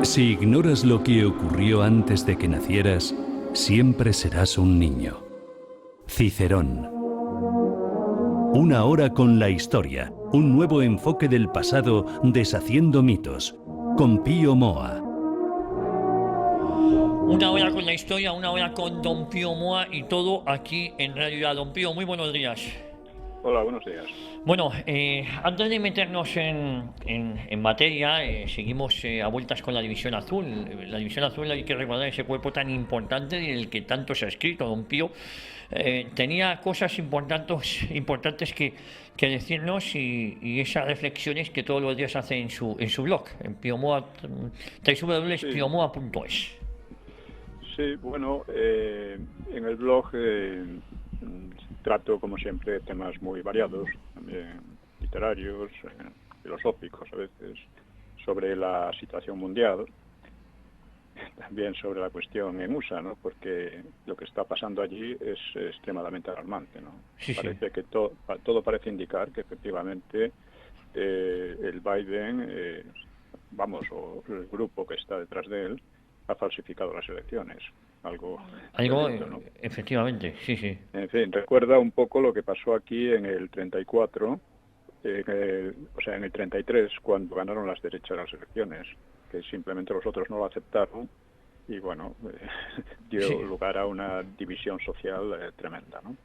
Si ignoras lo que ocurrió antes de que nacieras, siempre serás un niño. Cicerón. Una hora con la historia, un nuevo enfoque del pasado deshaciendo mitos, con Pío Moa. Una hora con la historia, una hora con Don Pío Moa y todo aquí en Radio. Don Pío, muy buenos días. Hola, buenos días. Bueno, antes de meternos en materia, seguimos a vueltas con la División Azul. La División Azul, hay que recordar ese cuerpo tan importante del que tanto se ha escrito, Don Pío. Tenía cosas importantes que decirnos y esas reflexiones que todos los días hace en su blog, en Piomoa, www.piomoa.es. Sí, bueno, en el blog trato, como siempre, temas muy variados, también literarios, filosóficos a veces, sobre la situación mundial, también sobre la cuestión en USA, ¿no? Porque lo que está pasando allí es extremadamente alarmante, ¿no? Sí, sí. Parece que todo parece indicar que efectivamente el Biden, o el grupo que está detrás de él, ha falsificado las elecciones. Algo violento, ¿no? Efectivamente, sí, sí. En fin, recuerda un poco lo que pasó aquí en el 34, en el 33, cuando ganaron las derechas las elecciones, que simplemente los otros no lo aceptaron y, bueno, dio lugar a una división social tremenda, ¿no?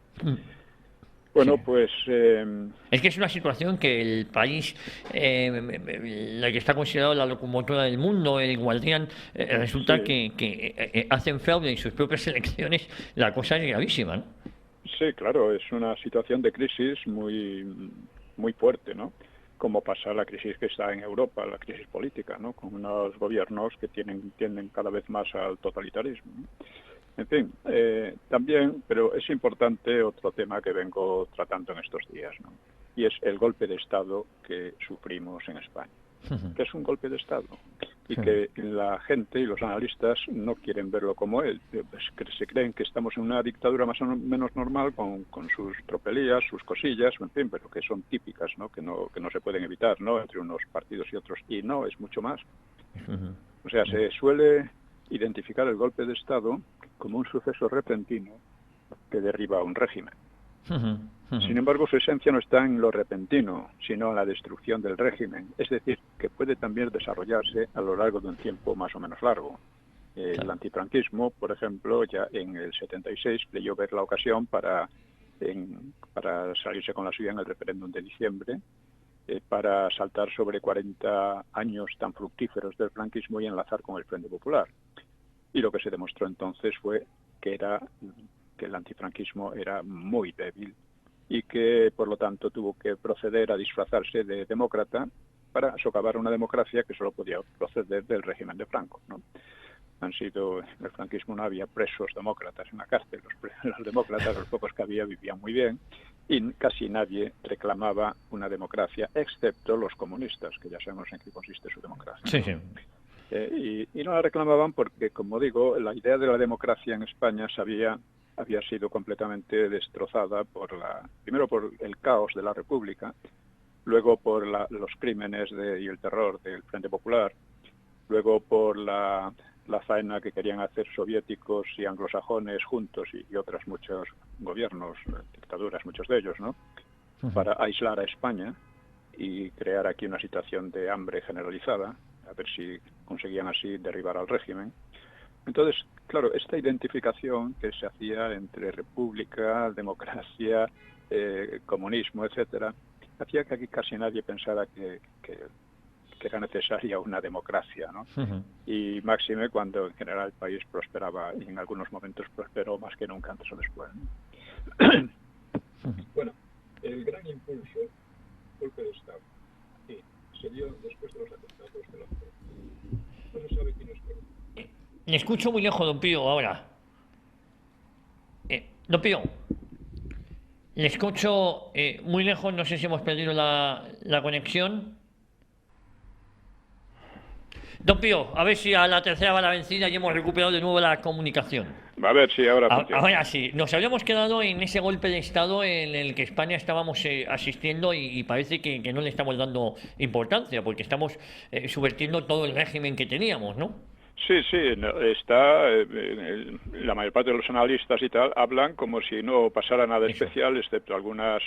Bueno, Sí. pues... Es que es una situación que el país, la que está considerado la locomotora del mundo, el guardián, resulta sí, que hacen fraude en sus propias elecciones. La cosa es gravísima, ¿no? sí, claro, es una situación de crisis muy, muy fuerte, ¿no? Como pasa la crisis que está en Europa, la crisis política, ¿no? Con unos gobiernos que tienden cada vez más al totalitarismo, ¿no? En fin, también, pero es importante otro tema que vengo tratando en estos días, ¿no? Y es el golpe de Estado que sufrimos en España. ¿Qué es un golpe de Estado? Y que la gente y los analistas no quieren verlo como él. Pues se creen que estamos en una dictadura más o menos normal con sus tropelías, sus cosillas, en fin, pero que son típicas, ¿no? Que no se pueden evitar, ¿no? Entre unos partidos y otros. Y no, es mucho más. O sea, se suele identificar el golpe de Estado como un suceso repentino que derriba un régimen. Sin embargo, su esencia no está en lo repentino, sino en la destrucción del régimen. Es decir, que puede también desarrollarse a lo largo de un tiempo más o menos largo. El antifranquismo, por ejemplo, ya en el 76 creyó ver la ocasión para salirse con la suya en el referéndum de diciembre, para saltar sobre 40 años tan fructíferos del franquismo y enlazar con el Frente Popular. Y lo que se demostró entonces fue que el antifranquismo era muy débil y que, por lo tanto, tuvo que proceder a disfrazarse de demócrata para socavar una democracia que solo podía proceder del régimen de Franco, ¿no? En el franquismo no había presos demócratas en la cárcel, los demócratas, los pocos que había, vivían muy bien y casi nadie reclamaba una democracia, excepto los comunistas, que ya sabemos en qué consiste su democracia, ¿no? Sí, sí. Y no la reclamaban porque, como digo, la idea de la democracia en España había sido completamente destrozada primero por el caos de la República, luego por los crímenes y el terror del Frente Popular, luego por la faena que querían hacer soviéticos y anglosajones juntos y otros muchos gobiernos, dictaduras, muchos de ellos, ¿no? Para aislar a España y crear aquí una situación de hambre generalizada, a ver si conseguían así derribar al régimen. Entonces, claro, esta identificación que se hacía entre república, democracia, comunismo, etcétera, hacía que aquí casi nadie pensara que era necesaria una democracia, ¿no? Y máxime cuando en general el país prosperaba y en algunos momentos prosperó más que nunca antes o después, ¿no? Bueno, el gran impulso, golpe de Estado, sí, se dio después de los atentados de la FARC. No se sabe quiénes fueron. Le escucho muy lejos, Don Pío, ahora. Don Pío, le escucho muy lejos, no sé si hemos perdido la conexión. Don Pío, a ver si a la tercera va la vencida y hemos recuperado de nuevo la comunicación. A ver si ahora funciona. Ahora sí, nos habíamos quedado en ese golpe de Estado en el que España estábamos asistiendo y parece que no le estamos dando importancia porque estamos subvertiendo todo el régimen que teníamos, ¿no? Sí, sí, está, la mayor parte de los analistas y tal hablan como si no pasara nada Eso. especial, excepto algunas,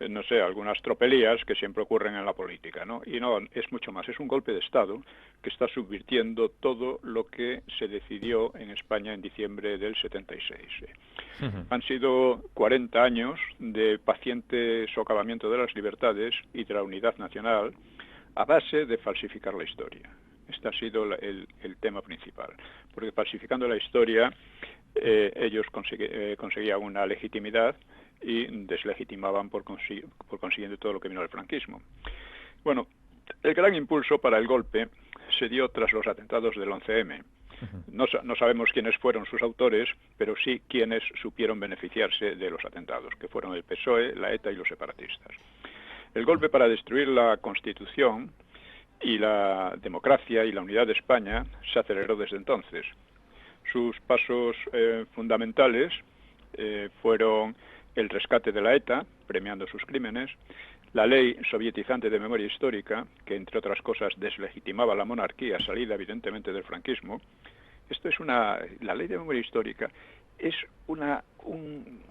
no sé, algunas tropelías que siempre ocurren en la política, ¿no? Y no, es mucho más, es un golpe de Estado que está subvirtiendo todo lo que se decidió en España en diciembre del 76. Han sido 40 años de paciente socavamiento de las libertades y de la unidad nacional a base de falsificar la historia. Este ha sido el tema principal, porque falsificando la historia ellos conseguían una legitimidad y deslegitimaban por consiguiente todo lo que vino del franquismo. Bueno, el gran impulso para el golpe se dio tras los atentados del 11M. No sabemos quiénes fueron sus autores, pero sí quiénes supieron beneficiarse de los atentados, que fueron el PSOE, la ETA y los separatistas. El golpe para destruir la Constitución y la democracia y la unidad de España se aceleró desde entonces. Sus pasos fundamentales fueron el rescate de la ETA, premiando sus crímenes, la ley sovietizante de memoria histórica, que entre otras cosas deslegitimaba la monarquía, salida evidentemente del franquismo. La ley de memoria histórica es un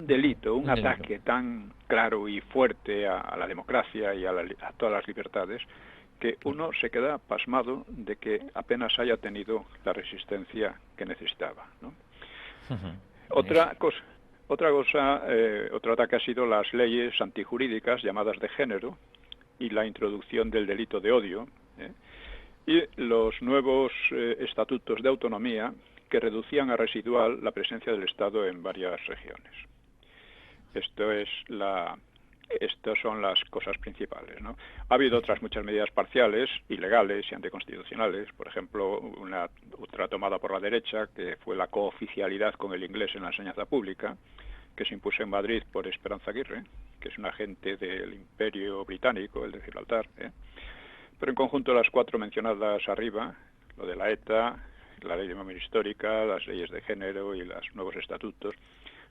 delito, un ataque tan claro y fuerte a la democracia y a todas las libertades, que uno se queda pasmado de que apenas haya tenido la resistencia que necesitaba, ¿no? Otro ataque ha sido las leyes antijurídicas llamadas de género y la introducción del delito de odio, y los nuevos estatutos de autonomía que reducían a residual la presencia del Estado en varias regiones. Estas son las cosas principales, ¿no? Ha habido otras muchas medidas parciales, ilegales y anticonstitucionales, por ejemplo, otra tomada por la derecha, que fue la cooficialidad con el inglés en la enseñanza pública, que se impuso en Madrid por Esperanza Aguirre, que es un agente del Imperio Británico, el de Gibraltar, Pero en conjunto las cuatro mencionadas arriba, lo de la ETA, la ley de memoria histórica, las leyes de género y los nuevos estatutos,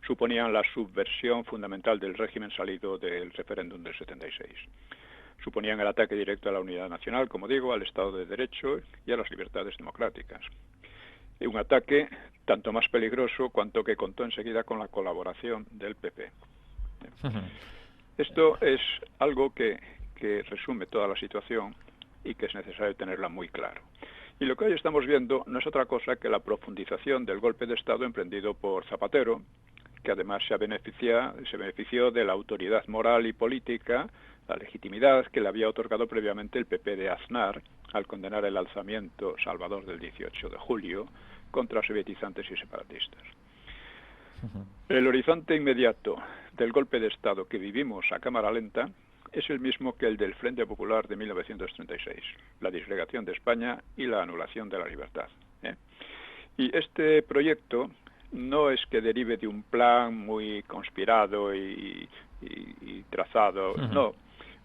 suponían la subversión fundamental del régimen salido del referéndum del 76. Suponían el ataque directo a la unidad nacional, como digo, al Estado de Derecho y a las libertades democráticas. Y un ataque tanto más peligroso cuanto que contó enseguida con la colaboración del PP. Esto es algo que resume toda la situación y que es necesario tenerla muy claro. Y lo que hoy estamos viendo no es otra cosa que la profundización del golpe de Estado emprendido por Zapatero, que además se benefició de la autoridad moral y política, la legitimidad que le había otorgado previamente el PP de Aznar al condenar el alzamiento salvador del 18 de julio contra sovietizantes y separatistas. El horizonte inmediato del golpe de Estado que vivimos a cámara lenta es el mismo que el del Frente Popular de 1936, la disgregación de España y la anulación de la libertad. Y este proyecto no es que derive de un plan muy conspirado y trazado, no.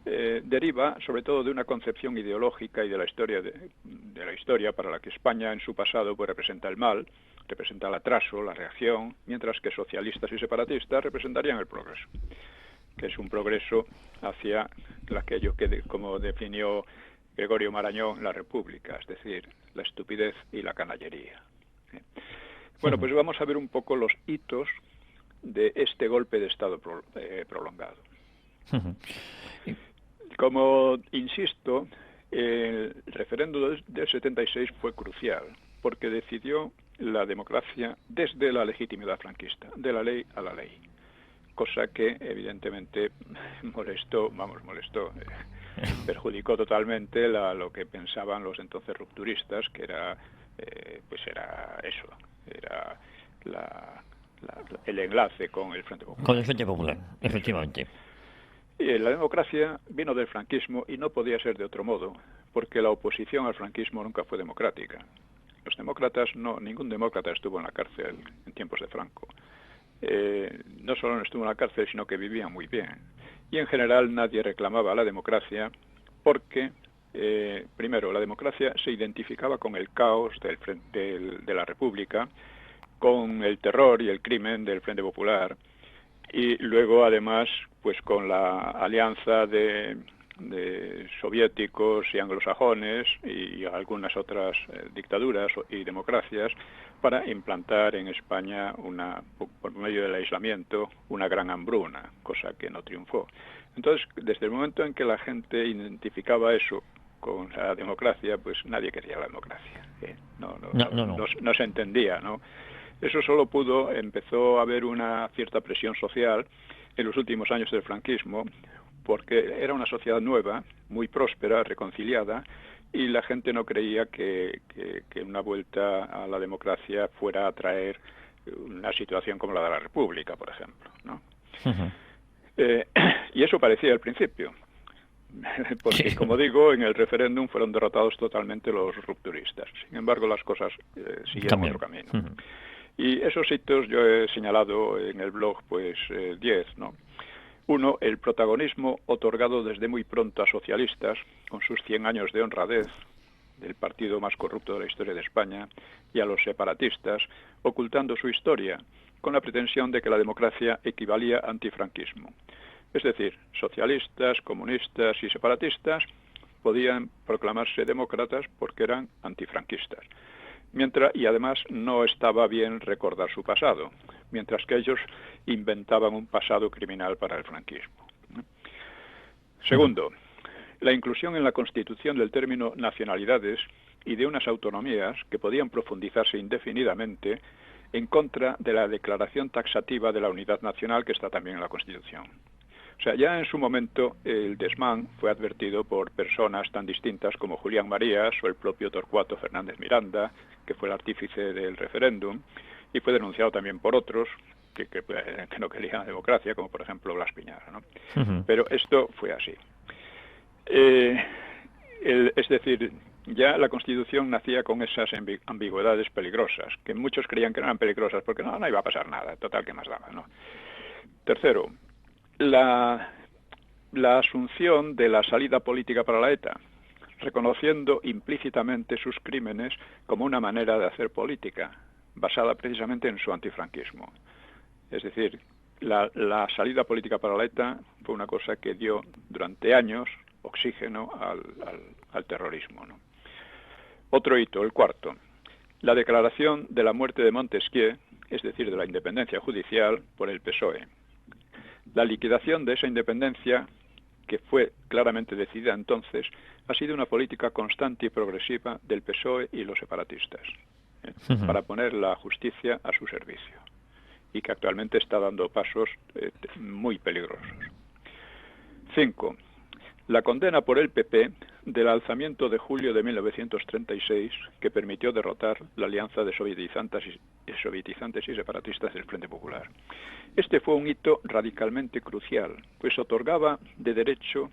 Deriva sobre todo de una concepción ideológica y de la historia de la historia para la que España en su pasado pues representa el mal, representa el atraso, la reacción, mientras que socialistas y separatistas representarían el progreso, que es un progreso hacia aquello que, como definió Gregorio Marañón, la República, es decir, la estupidez y la canallería. Bueno, pues vamos a ver un poco los hitos de este golpe de Estado prolongado. Como insisto, el referéndum del 76 fue crucial, porque decidió la democracia desde la legitimidad franquista, de la ley a la ley, cosa que evidentemente perjudicó totalmente lo que pensaban los entonces rupturistas, que era el enlace con el Frente Popular. Con el Frente Popular, efectivamente. Y la democracia vino del franquismo y no podía ser de otro modo, porque la oposición al franquismo nunca fue democrática. Los demócratas, ningún demócrata estuvo en la cárcel en tiempos de Franco. No solo no estuvo en la cárcel, sino que vivía muy bien. Y en general nadie reclamaba la democracia porque primero, la democracia se identificaba con el caos de la República, con el terror y el crimen del Frente Popular, y luego, además, pues con la alianza de soviéticos y anglosajones y algunas otras dictaduras y democracias para implantar en España, por medio del aislamiento, una gran hambruna, cosa que no triunfó. Entonces, desde el momento en que la gente identificaba eso con la democracia, pues nadie quería la democracia. No se entendía, ¿no? Eso solo empezó a haber una cierta presión social en los últimos años del franquismo, porque era una sociedad nueva, muy próspera, reconciliada, y la gente no creía que una vuelta a la democracia fuera a traer una situación como la de la República, por ejemplo, ¿no? Uh-huh. Y eso parecía al principio, porque, como digo, en el referéndum fueron derrotados totalmente los rupturistas. Sin embargo, las cosas siguieron otro camino. Uh-huh. Y esos hitos yo he señalado en el blog, pues 10, ¿no? Uno, el protagonismo otorgado desde muy pronto a socialistas, con sus 100 años de honradez, del partido más corrupto de la historia de España, y a los separatistas, ocultando su historia, con la pretensión de que la democracia equivalía a antifranquismo. Es decir, socialistas, comunistas y separatistas podían proclamarse demócratas porque eran antifranquistas. Y además no estaba bien recordar su pasado, mientras que ellos inventaban un pasado criminal para el franquismo. Segundo, la inclusión en la Constitución del término nacionalidades y de unas autonomías que podían profundizarse indefinidamente en contra de la declaración taxativa de la unidad nacional que está también en la Constitución. O sea, ya en su momento el desmán fue advertido por personas tan distintas como Julián Marías o el propio Torcuato Fernández Miranda, que fue el artífice del referéndum, y fue denunciado también por otros que no querían la democracia, como por ejemplo Blas Piñar, ¿no? Uh-huh. Pero esto fue así. Es decir, ya la Constitución nacía con esas ambigüedades peligrosas, que muchos creían que no eran peligrosas porque no iba a pasar nada, total, que más daba, ¿no? Tercero, la asunción de la salida política para la ETA, reconociendo implícitamente sus crímenes como una manera de hacer política, basada precisamente en su antifranquismo. Es decir, la salida política para la ETA fue una cosa que dio durante años oxígeno al terrorismo, ¿no? Otro hito, el cuarto, la declaración de la muerte de Montesquieu, es decir, de la independencia judicial, por el PSOE. La liquidación de esa independencia, que fue claramente decidida entonces, ha sido una política constante y progresiva del PSOE y los separatistas, para poner la justicia a su servicio, y que actualmente está dando pasos muy peligrosos. 5. La condena por el PP del alzamiento de julio de 1936 que permitió derrotar la alianza de sovietizantes y separatistas del Frente Popular. Este fue un hito radicalmente crucial, pues otorgaba de derecho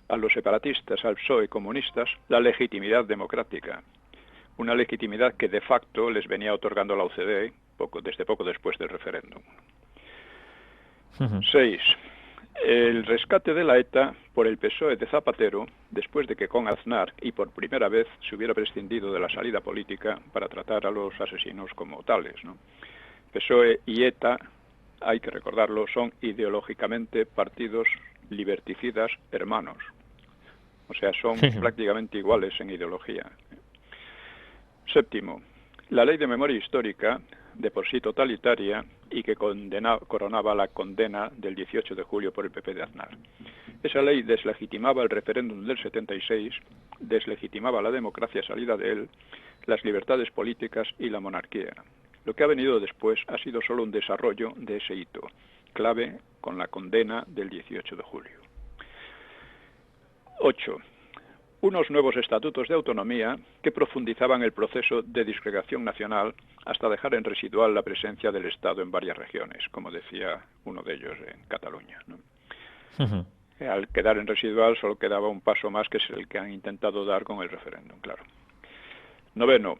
a los separatistas, al PSOE comunistas, la legitimidad democrática, una legitimidad que de facto les venía otorgando la OCDE desde poco después del referéndum. 6. El rescate de la ETA por el PSOE de Zapatero, después de que con Aznar y por primera vez se hubiera prescindido de la salida política para tratar a los asesinos como tales, ¿no? PSOE y ETA, hay que recordarlo, son ideológicamente partidos liberticidas hermanos. O sea, son prácticamente iguales en ideología. 7. La ley de memoria histórica, de por sí totalitaria, y que coronaba la condena del 18 de julio por el PP de Aznar. Esa ley deslegitimaba el referéndum del 76, deslegitimaba la democracia salida de él, las libertades políticas y la monarquía. Lo que ha venido después ha sido solo un desarrollo de ese hito, clave con la condena del 18 de julio. 8. Unos nuevos estatutos de autonomía que profundizaban el proceso de disgregación nacional hasta dejar en residual la presencia del Estado en varias regiones, como decía uno de ellos en Cataluña, ¿no? Uh-huh. Al quedar en residual solo quedaba un paso más, que es el que han intentado dar con el referéndum, claro. 9.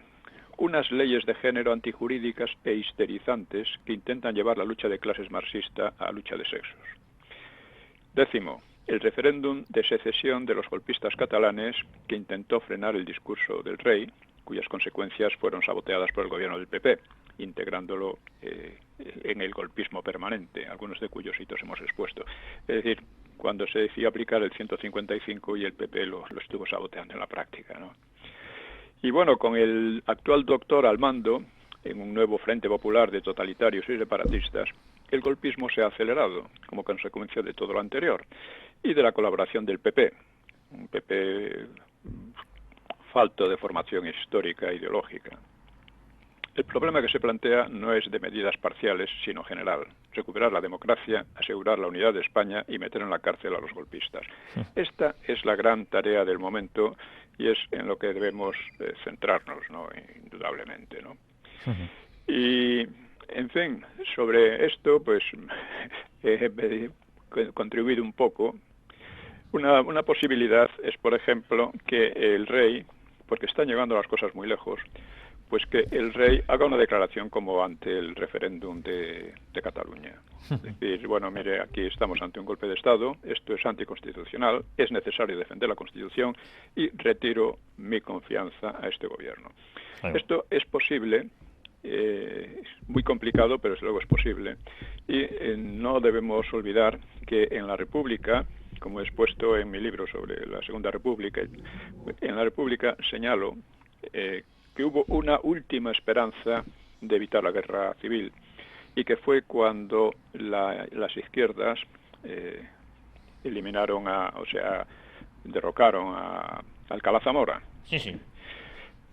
Unas leyes de género antijurídicas e histerizantes que intentan llevar la lucha de clases marxista a lucha de sexos. 10. el referéndum de secesión de los golpistas catalanes que intentó frenar el discurso del rey, cuyas consecuencias fueron saboteadas por el gobierno del PP, integrándolo en el golpismo permanente, algunos de cuyos hitos hemos expuesto. Es decir, cuando se decidió aplicar el 155 y el PP lo estuvo saboteando en la práctica, ¿no? Y bueno, con el actual doctor al mando, en un nuevo frente popular de totalitarios y separatistas, el golpismo se ha acelerado como consecuencia de todo lo anterior y de la colaboración del PP, un PP falto de formación histórica e ideológica. El problema que se plantea no es de medidas parciales, sino general. Recuperar la democracia, asegurar la unidad de España y meter en la cárcel a los golpistas. Esta es la gran tarea del momento y es en lo que debemos centrarnos, ¿no? Indudablemente, ¿no? Y, en fin, sobre esto, pues, he contribuido un poco. Una posibilidad es, por ejemplo, que el rey, porque están llegando las cosas muy lejos, pues que el rey haga una declaración como ante el referéndum de Cataluña. Es decir, bueno, mire, aquí estamos ante un golpe de Estado, esto es anticonstitucional, es necesario defender la Constitución y retiro mi confianza a este gobierno. Esto es posible, es muy complicado, pero desde luego es posible. Y no debemos olvidar que en la República, como he expuesto en mi libro sobre la Segunda República, en la República señalo que hubo una última esperanza de evitar la guerra civil y que fue cuando las izquierdas derrocaron a Alcalá Zamora. Sí, sí.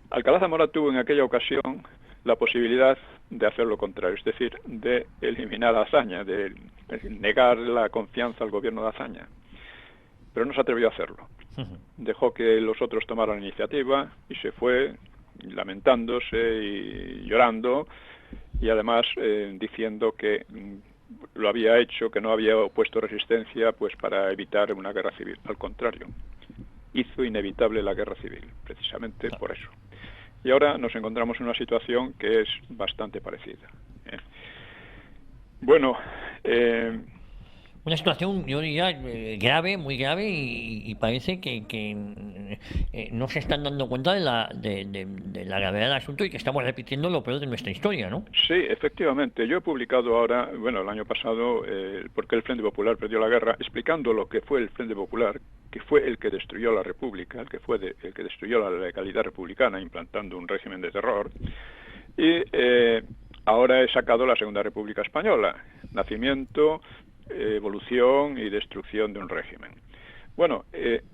Alcalá Zamora tuvo en aquella ocasión la posibilidad de hacer lo contrario, es decir, de eliminar a Azaña, de negar la confianza al gobierno de Azaña, pero no se atrevió a hacerlo. Dejó que los otros tomaran la iniciativa y se fue lamentándose y llorando y además diciendo que lo había hecho, que no había opuesto resistencia pues para evitar una guerra civil. Al contrario, hizo inevitable la guerra civil, precisamente por eso. Y ahora nos encontramos en una situación que es bastante parecida. Bueno, una situación, yo diría, grave, muy grave, y parece que no se están dando cuenta de la gravedad del asunto y que estamos repitiendo lo peor de nuestra historia, ¿no? Sí, efectivamente. Yo he publicado ahora, bueno, el año pasado, por qué el Frente Popular perdió la guerra, explicando lo que fue el Frente Popular, que fue el que destruyó la República, el que destruyó la legalidad republicana, implantando un régimen de terror. Y ahora he sacado la Segunda República Española, nacimiento, evolución y destrucción de un régimen. Bueno,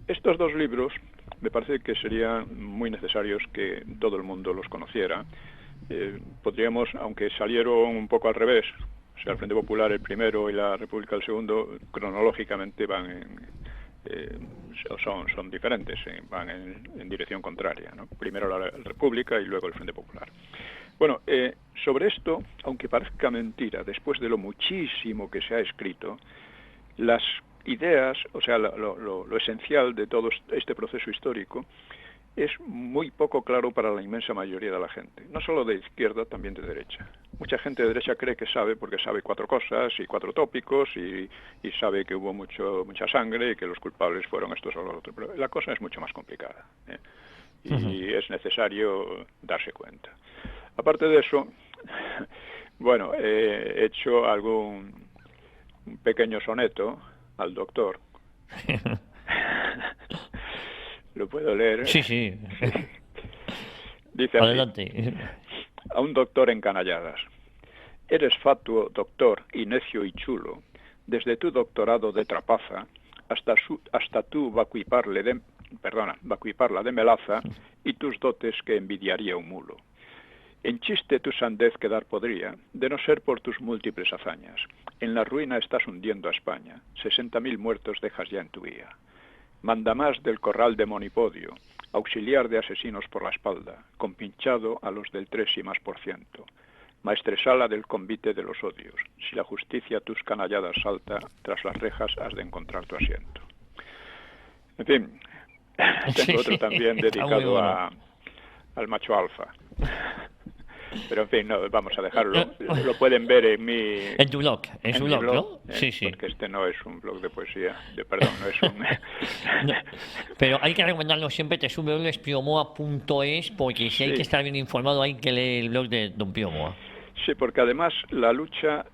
estos dos libros me parece que serían muy necesarios que todo el mundo los conociera. Podríamos, aunque salieron un poco al revés, o sea, el Frente Popular el primero y la República el segundo, cronológicamente son diferentes, van en dirección contraria, ¿no? Primero la República y luego el Frente Popular. Bueno, sobre esto, aunque parezca mentira, después de lo muchísimo que se ha escrito, las ideas, o sea, lo esencial de todo este proceso histórico es muy poco claro para la inmensa mayoría de la gente, no solo de izquierda, también de derecha. Mucha gente de derecha cree que sabe porque sabe 4 cosas y 4 tópicos y sabe que hubo mucha sangre y que los culpables fueron estos o los otros, pero la cosa es mucho más complicada, y es necesario darse cuenta. Aparte de eso, bueno, he hecho un pequeño soneto al doctor. ¿Lo puedo leer? Sí, sí. Dice adelante. Así, a un doctor en Canalladas. Eres fatuo, doctor, y necio y chulo, desde tu doctorado de trapaza hasta tu vacuiparla de melaza y tus dotes que envidiaría un mulo. En chiste tu sandez quedar podría, de no ser por tus múltiples hazañas. En la ruina estás hundiendo a España, 60.000 muertos dejas ya en tu guía. Mandamás del corral de Monipodio, auxiliar de asesinos por la espalda, compinchado a los del 3 y más por ciento. Maestresala del convite de los odios, si la justicia tus canalladas salta, tras las rejas has de encontrar tu asiento. En fin, tengo otro también dedicado al macho alfa. Pero en fin, no, vamos a dejarlo. Lo pueden ver en mi... En tu blog, en su mi blog, blog, ¿no? Sí, sí. porque este no es un blog de poesía, perdón, no es un... No, pero hay que recomendarlo siempre, www.piomoa.es, porque si hay que Sí, estar bien informado hay que leer el blog de don Pío Moa. sí, porque además la lucha,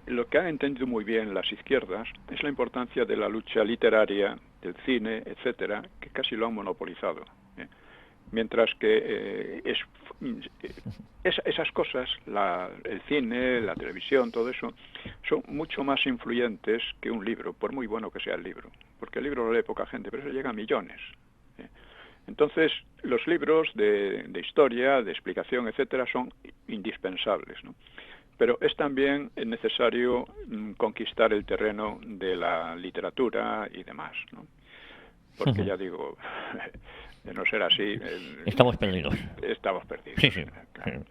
lo que han entendido muy bien las izquierdas es la importancia de la lucha literaria, del cine, etcétera, que casi lo han monopolizado. Mientras que esas cosas, el cine, la televisión, todo eso, son mucho más influyentes que un libro, por muy bueno que sea el libro. Porque el libro lo lee poca gente, pero eso llega a millones. Entonces, los libros de historia, de explicación, etcétera, son indispensables, ¿no? Pero es también necesario conquistar el terreno de la literatura y demás, ¿no? Porque ya digo, de no ser así, Estamos perdidos. estamos perdidos. Sí, sí. Claro.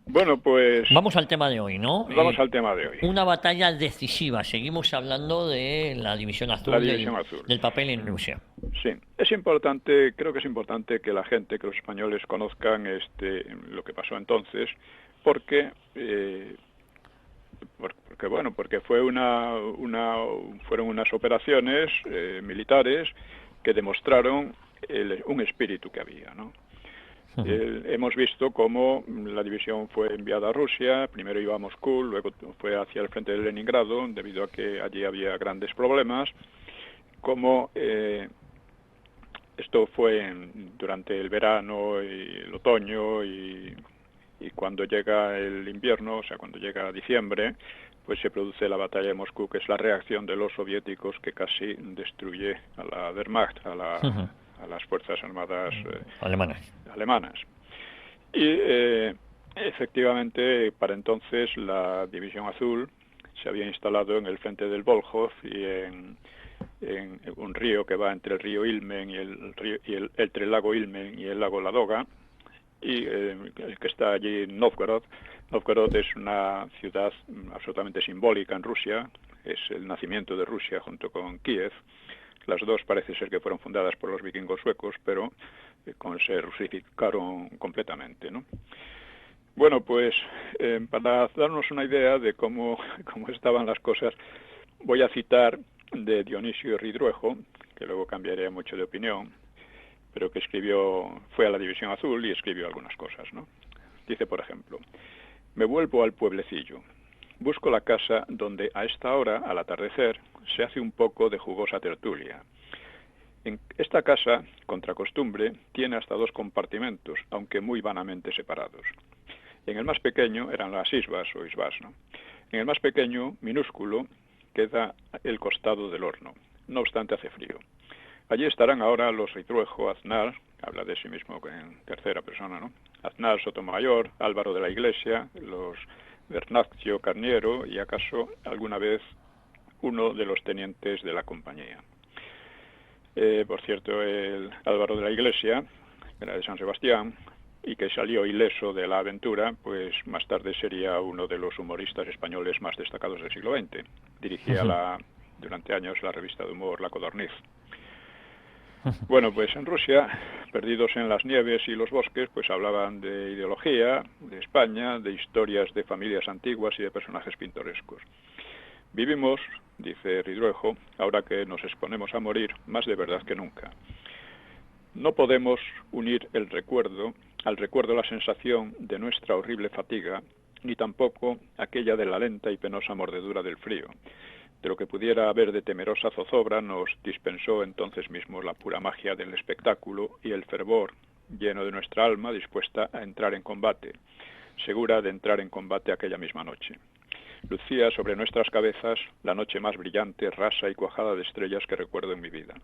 Bueno, pues Vamos al tema de hoy, ¿no? vamos al tema de hoy. Una batalla decisiva. Seguimos hablando de la División Azul, La División Azul. del papel en Rusia. Sí, es importante, creo que es importante que la gente, que los españoles conozcan lo que pasó entonces, porque porque fueron unas operaciones militares que demostraron un espíritu que había, ¿no? Hemos visto cómo la división fue enviada a Rusia, primero iba a Moscú, luego fue hacia el frente de Leningrado, debido a que allí había grandes problemas, cómo esto fue durante el verano y el otoño y cuando llega el invierno, o sea, cuando llega diciembre, pues se produce la batalla de Moscú, que es la reacción de los soviéticos que casi destruye a la Wehrmacht, a las Fuerzas Armadas alemanas. Y efectivamente, para entonces, la División Azul se había instalado en el frente del Volkhov y en un río que va entre el río Ilmen y entre el lago Ilmen y el lago Ladoga, y el que está allí en Novgorod. Novgorod es una ciudad absolutamente simbólica en Rusia, es el nacimiento de Rusia junto con Kiev. Las dos parece ser que fueron fundadas por los vikingos suecos, pero se rusificaron completamente, ¿no? Bueno, pues para darnos una idea de cómo estaban las cosas, voy a citar de Dionisio Ridruejo, que luego cambiaría mucho de opinión, pero que fue a la División Azul y escribió algunas cosas, ¿no? Dice, por ejemplo: me vuelvo al pueblecillo. Busco la casa donde a esta hora, al atardecer, se hace un poco de jugosa tertulia. En esta casa, contra costumbre, tiene hasta 2 compartimentos, aunque muy vanamente separados. En el más pequeño, eran las isbas o isbas, ¿no? En el más pequeño, minúsculo, queda el costado del horno. No obstante, hace frío. Allí estarán ahora los Ridruejo, Aznar, habla de sí mismo en tercera persona, ¿no? Aznar, Sotomayor, Álvaro de la Iglesia, los Bernaccio Carniero y acaso alguna vez uno de los tenientes de la compañía. Por cierto, el Álvaro de la Iglesia, que era de San Sebastián, y que salió ileso de la aventura, pues más tarde sería uno de los humoristas españoles más destacados del siglo XX. Dirigía durante años la revista de humor La Codorniz. Bueno, pues en Rusia, perdidos en las nieves y los bosques, pues hablaban de ideología, de España, de historias de familias antiguas y de personajes pintorescos. Vivimos, dice Ridruejo, ahora que nos exponemos a morir, más de verdad que nunca. No podemos unir al recuerdo la sensación de nuestra horrible fatiga, ni tampoco aquella de la lenta y penosa mordedura del frío. De lo que pudiera haber de temerosa zozobra nos dispensó entonces mismo la pura magia del espectáculo y el fervor lleno de nuestra alma dispuesta a entrar en combate, segura de entrar en combate aquella misma noche. Lucía sobre nuestras cabezas la noche más brillante, rasa y cuajada de estrellas que recuerdo en mi vida.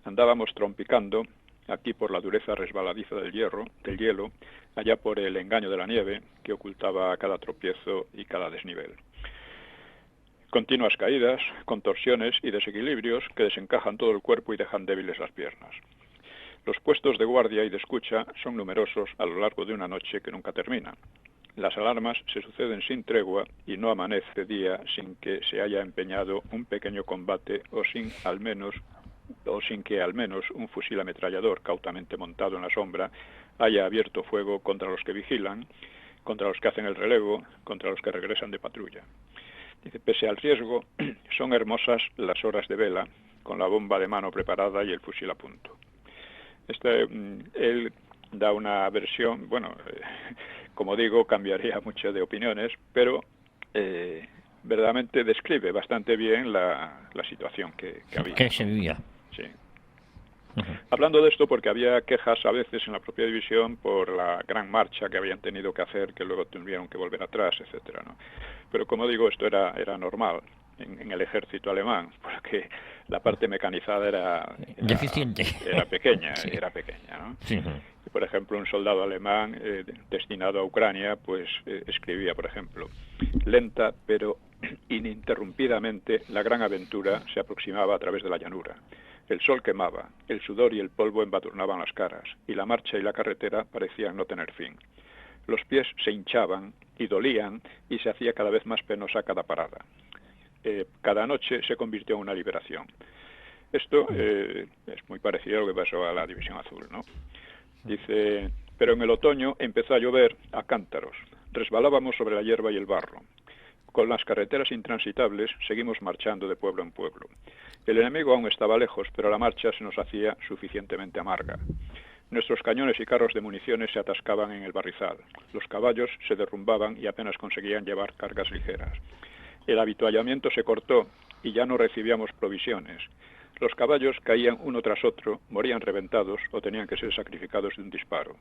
Andábamos trompicando, aquí por la dureza resbaladiza del hielo, allá por el engaño de la nieve que ocultaba cada tropiezo y cada desnivel. Continuas caídas, contorsiones y desequilibrios que desencajan todo el cuerpo y dejan débiles las piernas. Los puestos de guardia y de escucha son numerosos a lo largo de una noche que nunca termina. Las alarmas se suceden sin tregua y no amanece día sin que se haya empeñado un pequeño combate o sin, al menos, o sin que al menos un fusil ametrallador cautamente montado en la sombra haya abierto fuego contra los que vigilan, contra los que hacen el relevo, contra los que regresan de patrulla. Dice, pese al riesgo, son hermosas las horas de vela, con la bomba de mano preparada y el fusil a punto. Él da una versión, bueno, como digo, cambiaría mucho de opiniones, pero verdaderamente describe bastante bien la situación que había. Que se vivía. Sí. Hablando de esto, porque había quejas a veces en la propia división por la gran marcha que habían tenido que hacer, que luego tuvieron que volver atrás, etcétera, ¿no? Pero como digo, esto era normal en el ejército alemán, porque la parte mecanizada era deficiente, era pequeña, sí. ¿no? Sí. Por ejemplo, un soldado alemán destinado a Ucrania, pues escribía, por ejemplo, lenta pero ininterrumpidamente la gran aventura se aproximaba a través de la llanura. El sol quemaba, el sudor y el polvo embadurnaban las caras, y la marcha y la carretera parecían no tener fin. Los pies se hinchaban y dolían, y se hacía cada vez más penosa cada parada. Cada noche se convirtió en una liberación. Esto es muy parecido a lo que pasó a la División Azul, ¿no? Dice, pero en el otoño empezó a llover a cántaros. Resbalábamos sobre la hierba y el barro. Con las carreteras intransitables seguimos marchando de pueblo en pueblo. El enemigo aún estaba lejos, pero la marcha se nos hacía suficientemente amarga. Nuestros cañones y carros de municiones se atascaban en el barrizal. Los caballos se derrumbaban y apenas conseguían llevar cargas ligeras. El avituallamiento se cortó y ya no recibíamos provisiones. Los caballos caían uno tras otro, morían reventados o tenían que ser sacrificados de un disparo.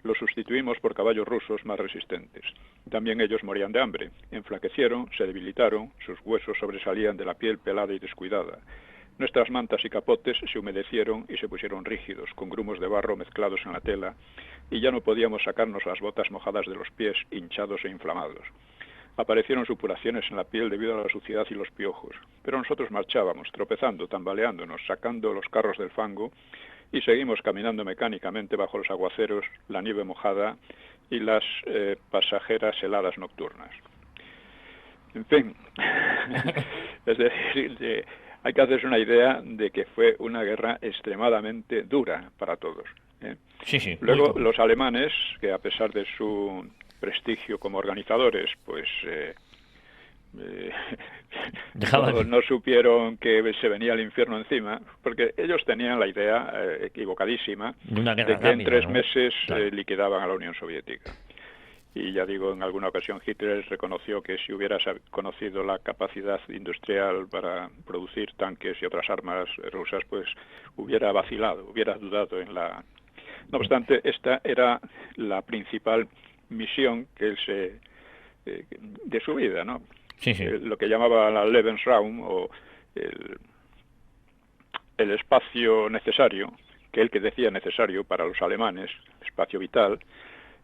Los sustituimos por caballos rusos más resistentes. También ellos morían de hambre, enflaquecieron, se debilitaron, sus huesos sobresalían de la piel pelada y descuidada. Nuestras mantas y capotes se humedecieron y se pusieron rígidos, con grumos de barro mezclados en la tela, y ya no podíamos sacarnos las botas mojadas de los pies, hinchados e inflamados. Aparecieron supuraciones en la piel debido a la suciedad y los piojos, pero nosotros marchábamos, tropezando, tambaleándonos, sacando los carros del fango, y seguimos caminando mecánicamente bajo los aguaceros, la nieve mojada y las pasajeras heladas nocturnas. En fin, es decir, hay que hacerse una idea de que fue una guerra extremadamente dura para todos, ¿eh? Sí, Luego, los alemanes, que a pesar de su prestigio como organizadores, pues no supieron que se venía el infierno encima, porque ellos tenían la idea equivocadísima de que en 3 meses liquidaban a la Unión Soviética. Y ya digo, en alguna ocasión Hitler reconoció que si hubiera conocido la capacidad industrial para producir tanques y otras armas rusas, pues hubiera vacilado, hubiera dudado en la... No obstante, esta era la principal misión que él de su vida, ¿no? Sí. Lo que llamaba la Lebensraum, o el espacio necesario, que él que decía necesario para los alemanes, espacio vital,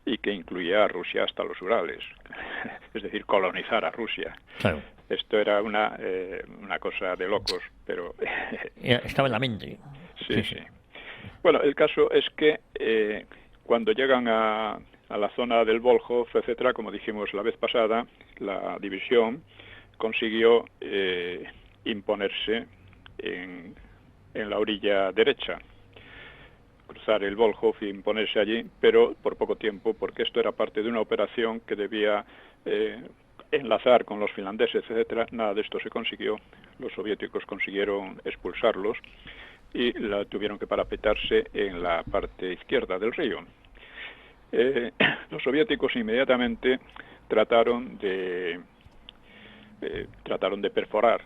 y que incluía a Rusia hasta los Urales, es decir, colonizar a Rusia. Claro. Esto era una cosa de locos, pero... Estaba en la mente. Sí. Bueno, el caso es que cuando llegan a la zona del Volhov, etcétera, como dijimos la vez pasada, la división consiguió imponerse en la orilla derecha, cruzar el Volhov y imponerse allí, pero por poco tiempo, porque esto era parte de una operación que debía enlazar con los finlandeses, etcétera. Nada de esto se consiguió. Los soviéticos consiguieron expulsarlos y tuvieron que parapetarse en la parte izquierda del río. Los soviéticos inmediatamente trataron de perforar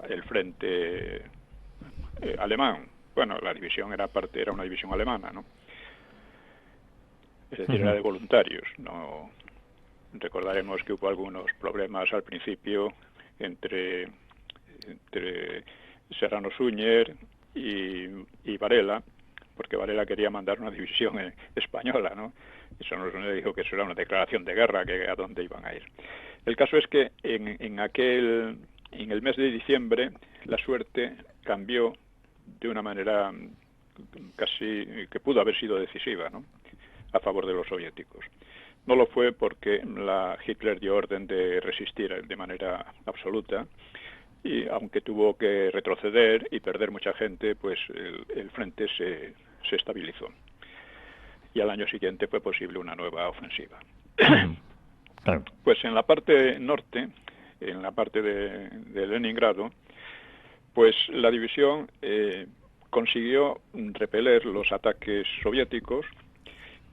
el frente alemán. Bueno, la división era una división alemana, ¿no? Es decir, era de voluntarios. No recordaremos que hubo algunos problemas al principio entre Serrano Suñer y Varela, porque Varela quería mandar una división española, ¿no? Y Serrano Suñer dijo que eso era una declaración de guerra, que a dónde iban a ir. El caso es que en el mes de diciembre la suerte cambió de una manera casi que pudo haber sido decisiva, ¿no?, a favor de los soviéticos. No lo fue porque Hitler dio orden de resistir de manera absoluta y aunque tuvo que retroceder y perder mucha gente, pues el frente se estabilizó. Y al año siguiente fue posible una nueva ofensiva. Claro. Pues en la parte norte, en la parte de Leningrado, pues la división consiguió repeler los ataques soviéticos,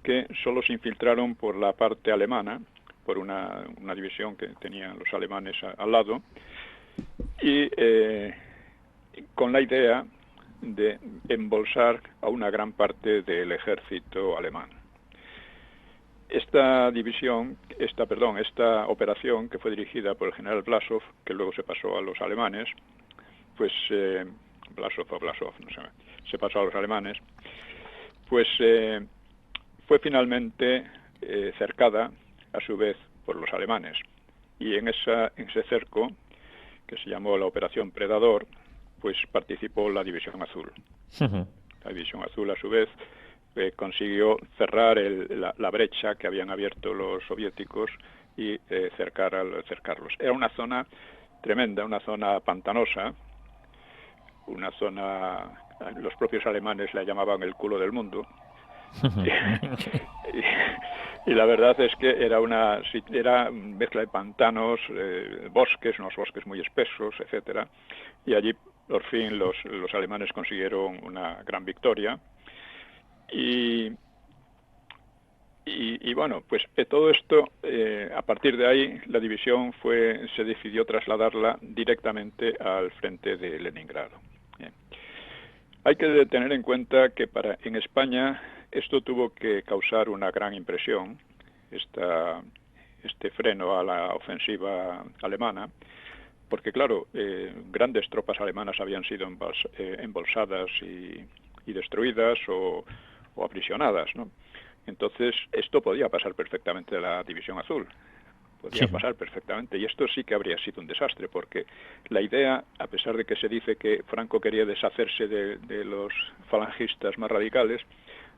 que solo se infiltraron por la parte alemana, por una división que tenían los alemanes al lado, y con la idea de embolsar a una gran parte del ejército alemán. Esta operación, que fue dirigida por el general Vlasov, que luego se pasó a los alemanes, pues Vlasov, no sé, se pasó a los alemanes, pues fue finalmente cercada a su vez por los alemanes, y en ese cerco, que se llamó la Operación Predador, pues participó la División Azul. La División Azul, a su vez, consiguió cerrar la brecha que habían abierto los soviéticos y cercarlos. Era una zona tremenda, una zona pantanosa, una zona, los propios alemanes la llamaban el culo del mundo. Y la verdad es que era mezcla de pantanos, bosques, unos bosques muy espesos, etcétera, y allí por fin los alemanes consiguieron una gran victoria. Y bueno, pues todo esto, a partir de ahí, la división se decidió trasladarla directamente al frente de Leningrado. Bien. Hay que tener en cuenta que en España esto tuvo que causar una gran impresión, este freno a la ofensiva alemana, porque claro, grandes tropas alemanas habían sido embolsadas y destruidas o aprisionadas, ¿no? Entonces, esto podía pasar perfectamente a la División Azul. Podía pasar perfectamente. Y esto sí que habría sido un desastre, porque la idea, a pesar de que se dice que Franco quería deshacerse de los falangistas más radicales,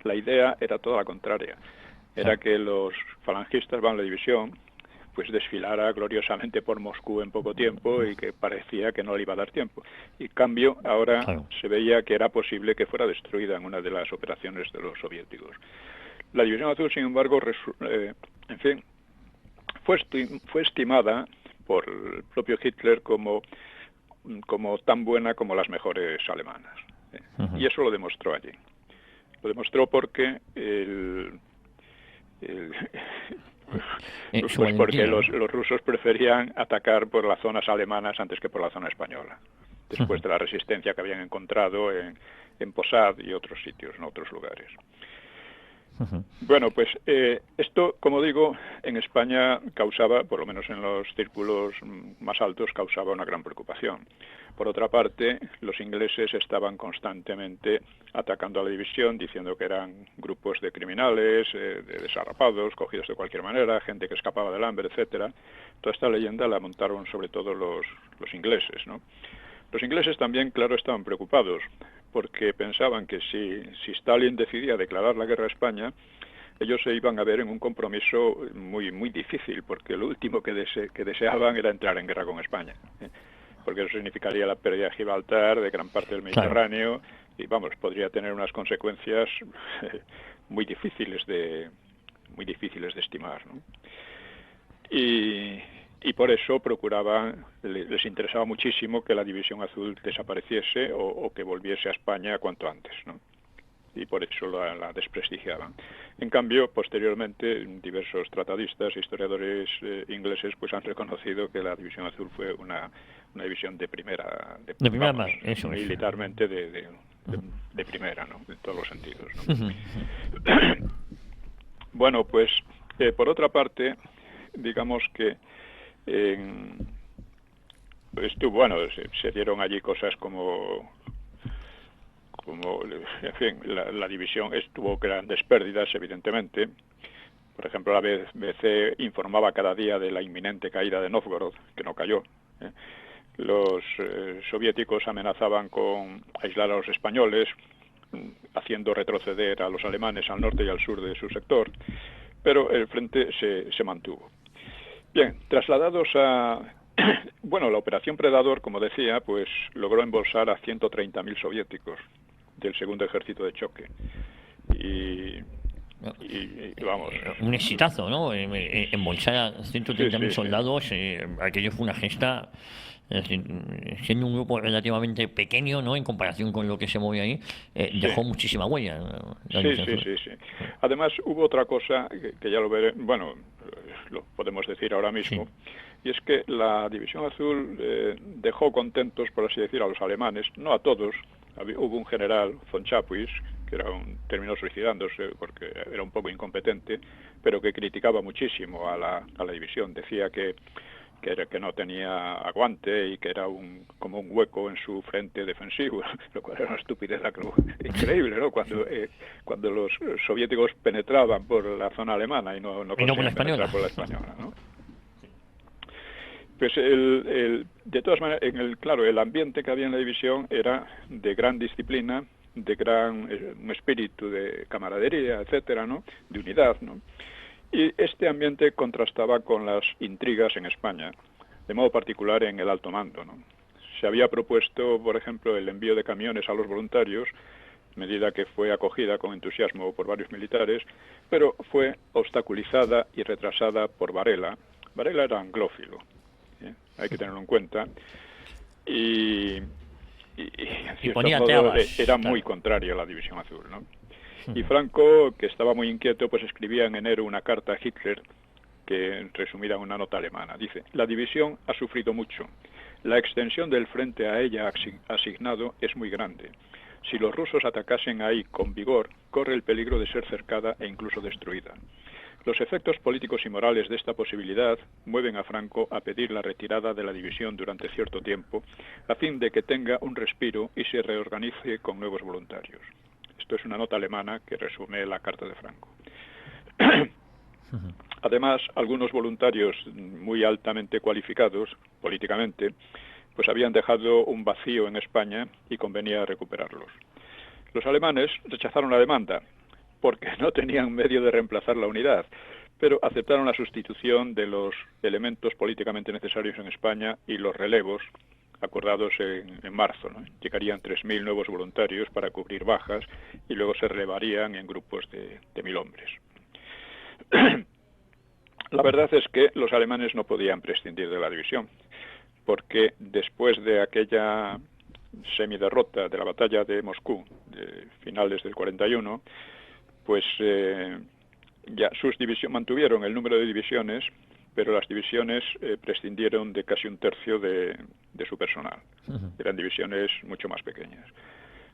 la idea era toda la contraria. Era que los falangistas, la división, pues desfilara gloriosamente por Moscú en poco tiempo y que parecía que no le iba a dar tiempo. Y en cambio, ahora se veía que era posible que fuera destruida en una de las operaciones de los soviéticos. La División Azul, sin embargo, en fin, fue estimada por el propio Hitler como tan buena como las mejores alemanas. Y eso lo demostró allí. Lo demostró porque pues porque los rusos preferían atacar por las zonas alemanas antes que por la zona española, después de la resistencia que habían encontrado en Posad y otros sitios, en otros lugares. Bueno, pues esto, como digo, en España causaba, por lo menos en los círculos más altos, causaba una gran preocupación. Por otra parte, los ingleses estaban constantemente atacando a la división, diciendo que eran grupos de criminales, de desarrapados, cogidos de cualquier manera, gente que escapaba del hambre, etcétera. Toda esta leyenda la montaron sobre todo los ingleses, ¿no? Los ingleses también, claro, estaban preocupados, porque pensaban que si Stalin decidía declarar la guerra a España, ellos se iban a ver en un compromiso muy, muy difícil, porque lo último que deseaban era entrar en guerra con España, porque eso significaría la pérdida de Gibraltar, de gran parte del Mediterráneo, y vamos, podría tener unas consecuencias muy difíciles de estimar, ¿no? Y por eso les interesaba muchísimo que la División Azul desapareciese o que volviese a España cuanto antes, ¿no? Y por eso la desprestigiaban. En cambio, posteriormente, diversos tratadistas e historiadores ingleses pues han reconocido que la División Azul fue una división de primera, militarmente de primera, ¿no? En todos los sentidos, ¿no? Bueno, pues por otra parte, digamos que se dieron allí cosas como en fin, la división tuvo grandes pérdidas, evidentemente. Por ejemplo, la BBC informaba cada día de la inminente caída de Nóvgorod, que no cayó. Los soviéticos amenazaban con aislar a los españoles, haciendo retroceder a los alemanes al norte y al sur de su sector, pero el frente se mantuvo. Bien, trasladados a Bueno, la operación Predador, como decía, pues logró embolsar a 130.000 soviéticos del segundo ejército de choque. Y, y vamos. Un exitazo, ¿no? Embolsar a Sí, 130.000 sí, sí. soldados, aquello fue una gesta, es decir, siendo un grupo relativamente pequeño, ¿no? En comparación con lo que se movía ahí, Sí. dejó muchísima huella. La Sí, División sí, Azul. sí, sí. Además, hubo otra cosa que ya lo veré, bueno, lo podemos decir ahora Sí. mismo, y es que la División Azul dejó contentos, por así decir, a los alemanes, no a todos. Hubo un general, von Chapuis, que terminó suicidándose porque era un poco incompetente, pero que criticaba muchísimo a la división. Decía que no tenía aguante y que era como un hueco en su frente defensivo, lo cual era una estupidez increíble, ¿no? Cuando los soviéticos penetraban por la zona alemana y no Y no por la conseguían penetrar española. por la española, ¿no? Pues de todas maneras, claro, el ambiente que había en la división era de gran disciplina, de gran un espíritu de camaradería, etcétera, ¿no? De unidad, ¿no? Y este ambiente contrastaba con las intrigas en España, de modo particular en el alto mando, ¿no? Se había propuesto, por ejemplo, el envío de camiones a los voluntarios, medida que fue acogida con entusiasmo por varios militares, pero fue obstaculizada y retrasada por Varela. Varela era anglófilo, ¿eh? Hay que tenerlo en cuenta, y en Y cierto ponía modo trabas, era muy claro. contrario a la División Azul, ¿no? Y Franco, que estaba muy inquieto, pues escribía en enero una carta a Hitler, que resumida en una nota alemana. Dice: la división ha sufrido mucho. La extensión del frente a ella asignado es muy grande. Si los rusos atacasen ahí con vigor, corre el peligro de ser cercada e incluso destruida. Los efectos políticos y morales de esta posibilidad mueven a Franco a pedir la retirada de la división durante cierto tiempo, a fin de que tenga un respiro y se reorganice con nuevos voluntarios. Esto es una nota alemana que resume la carta de Franco. Además, algunos voluntarios muy altamente cualificados políticamente, pues habían dejado un vacío en España y convenía recuperarlos. Los alemanes rechazaron la demanda porque no tenían medio de reemplazar la unidad, pero aceptaron la sustitución de los elementos políticamente necesarios en España y los relevos acordados en marzo, ¿no? Llegarían 3.000 nuevos voluntarios para cubrir bajas y luego se relevarían en grupos de 1.000 hombres. La verdad es que los alemanes no podían prescindir de la división, porque después de aquella semiderrota de la batalla de Moscú, de finales del 41, pues ya sus divisiones mantuvieron el número de divisiones, pero las divisiones prescindieron de casi un tercio de su personal. Eran divisiones mucho más pequeñas.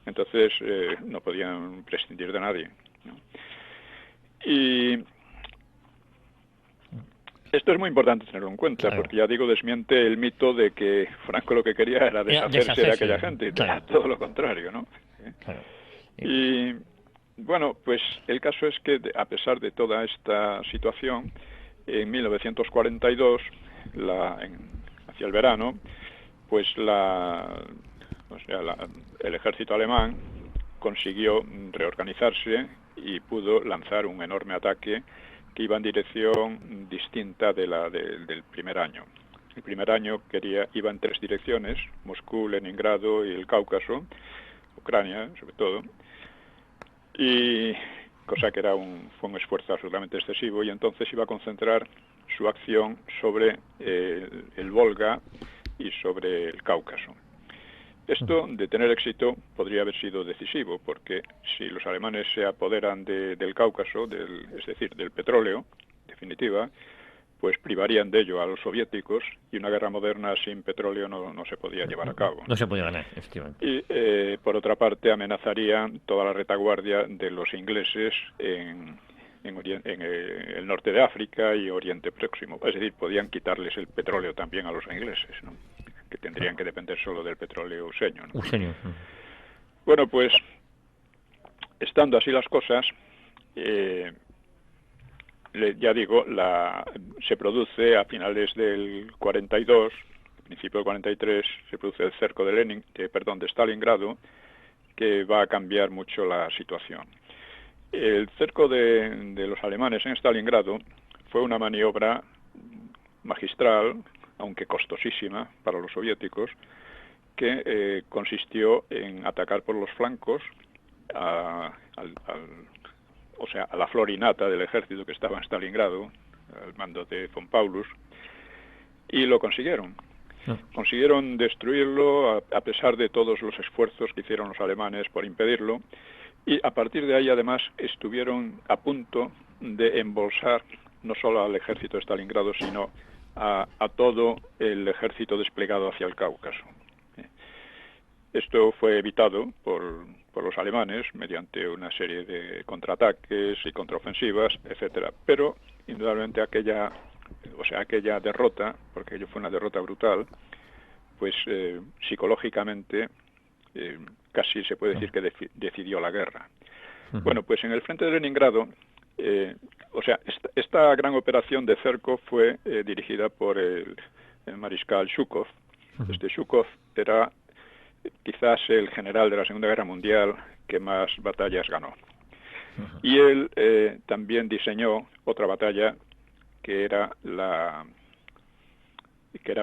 Entonces no podían prescindir de nadie, ¿no? Y esto es muy importante tenerlo en cuenta, Claro. porque ya digo, desmiente el mito de que Franco lo que quería era deshacerse de aquella gente, claro. todo lo contrario, ¿no? Claro. Y bueno, pues el caso es que a pesar de toda esta situación, en 1942, hacia el verano, pues el ejército alemán consiguió reorganizarse y pudo lanzar un enorme ataque que iba en dirección distinta del primer año. El primer año iba en 3 direcciones: Moscú, Leningrado y el Cáucaso, Ucrania sobre todo, y cosa que fue un esfuerzo absolutamente excesivo, y entonces iba a concentrar su acción sobre el Volga y sobre el Cáucaso. Esto, de tener éxito, podría haber sido decisivo, porque si los alemanes se apoderan del Cáucaso, es decir, del petróleo, en definitiva, pues privarían de ello a los soviéticos, y una guerra moderna sin petróleo no se podía llevar a cabo. No se podía ganar, efectivamente. Y, por otra parte, amenazarían toda la retaguardia de los ingleses en el norte de África y Oriente Próximo. Es decir, podían quitarles el petróleo también a los ingleses, ¿no? Que tendrían que depender solo del petróleo useño, ¿no? Usenio. Bueno, pues, estando así las cosas, ya digo, se produce a finales del 42, principio del 43, se produce el cerco de Stalingrado, que va a cambiar mucho la situación. El cerco de los alemanes en Stalingrado fue una maniobra magistral, aunque costosísima para los soviéticos, que consistió en atacar por los flancos a la florinata del ejército que estaba en Stalingrado, al mando de von Paulus, y lo consiguieron. Consiguieron destruirlo a pesar de todos los esfuerzos que hicieron los alemanes por impedirlo, y a partir de ahí además estuvieron a punto de embolsar no solo al ejército de Stalingrado, sino a todo el ejército desplegado hacia el Cáucaso. Esto fue evitado por los alemanes mediante una serie de contraataques y contraofensivas, etcétera. Pero indudablemente aquella derrota, porque ello fue una derrota brutal, pues psicológicamente casi se puede decir que decidió la guerra. Bueno, pues en el frente de Leningrado, esta gran operación de cerco fue dirigida por el mariscal Zhukov. Este Zhukov era quizás el general de la Segunda Guerra Mundial que más batallas ganó. Y él también diseñó otra batalla que era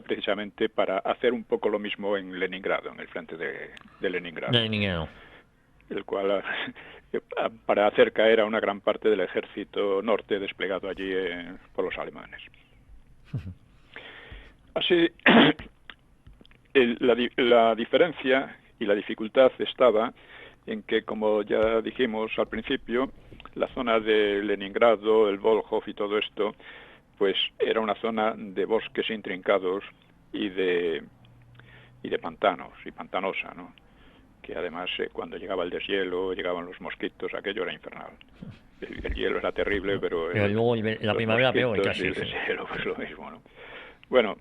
precisamente para hacer un poco lo mismo en Leningrado, en el frente de Leningrado. El cual para hacer caer a una gran parte del ejército norte desplegado allí por los alemanes. Así, la diferencia y la dificultad estaba en que, como ya dijimos al principio, la zona de Leningrado, el Volkhov y todo esto, pues era una zona de bosques intrincados y de pantanos y pantanosa, ¿no? Que además cuando llegaba el deshielo, llegaban los mosquitos, aquello era infernal. El hielo era terrible, pero luego la primavera peor, casi. El deshielo, pues lo mismo, ¿no? Bueno,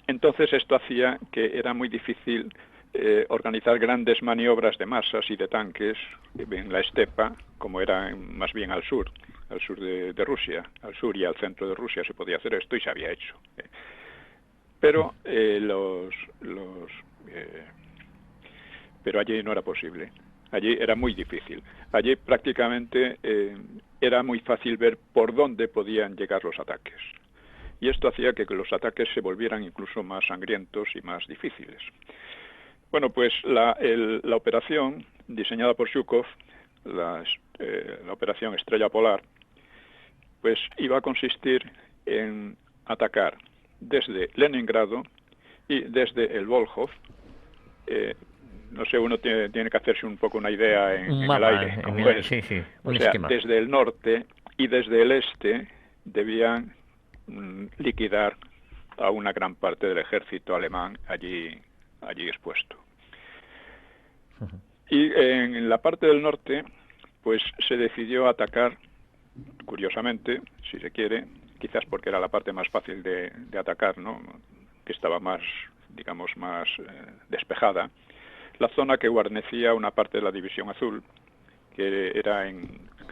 entonces esto hacía que era muy difícil organizar grandes maniobras de masas y de tanques en la estepa, como era más bien al sur de Rusia, al sur y al centro de Rusia se podía hacer esto y se había hecho. Pero pero allí no era posible. Allí era muy difícil. Allí prácticamente era muy fácil ver por dónde podían llegar los ataques. Y esto hacía que los ataques se volvieran incluso más sangrientos y más difíciles. Bueno, pues la operación diseñada por Zhukov, la operación Estrella Polar, pues iba a consistir en atacar desde Leningrado y desde el Volkhov. No sé, uno tiene que hacerse un poco una idea en el aire. Un esquema. Desde el norte y desde el este debían liquidar a una gran parte del ejército alemán allí expuesto. Y en la parte del norte, pues se decidió atacar, curiosamente, si se quiere, quizás porque era la parte más fácil de atacar, ¿no? Que estaba más, digamos, más despejada, la zona que guarnecía una parte de la División Azul, que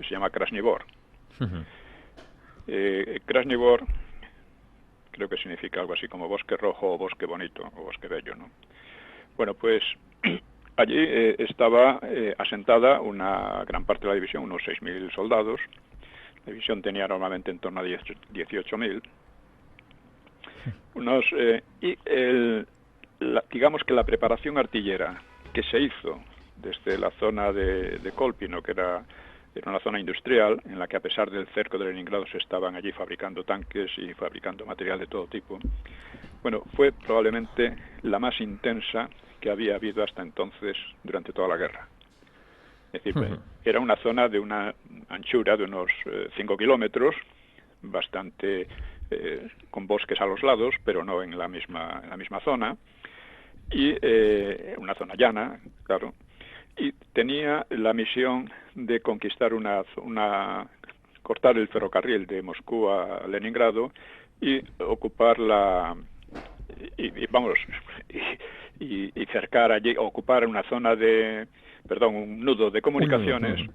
se llama Krasnivor. Krasnivor creo que significa algo así como bosque rojo o bosque bonito o bosque bello, ¿no? Bueno, pues allí estaba asentada una gran parte de la división, unos 6.000 soldados. La división tenía normalmente en torno a 18.000. Digamos que la preparación artillera que se hizo desde la zona de Kolpino, que era una zona industrial en la que, a pesar del cerco de Leningrado, se estaban allí fabricando tanques y fabricando material de todo tipo. Bueno, fue probablemente la más intensa que había habido hasta entonces durante toda la guerra. Es decir, era una zona de una anchura de unos 5 kilómetros, bastante con bosques a los lados, pero no en la misma zona, y una zona llana, claro. Y tenía la misión de conquistar cortar el ferrocarril de Moscú a Leningrado y ocupar y cercar allí, ocupar una zona un nudo de comunicaciones,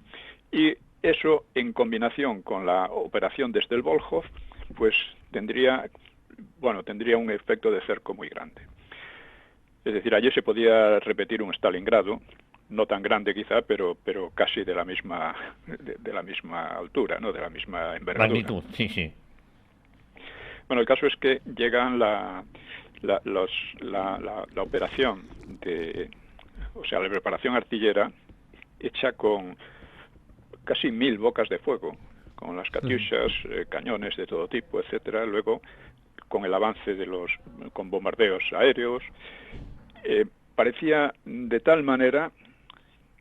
y eso en combinación con la operación desde el Volkhov, pues tendría un efecto de cerco muy grande. Es decir, allí se podía repetir un Stalingrado, no tan grande quizá, pero casi de la misma altura, ¿no? De la misma envergadura. Magnitud, sí. Bueno, el caso es que llegan la operación la preparación artillera hecha con casi 1000 bocas de fuego, con las katyushas, cañones de todo tipo, etcétera. Luego, con el avance con bombardeos aéreos, parecía de tal manera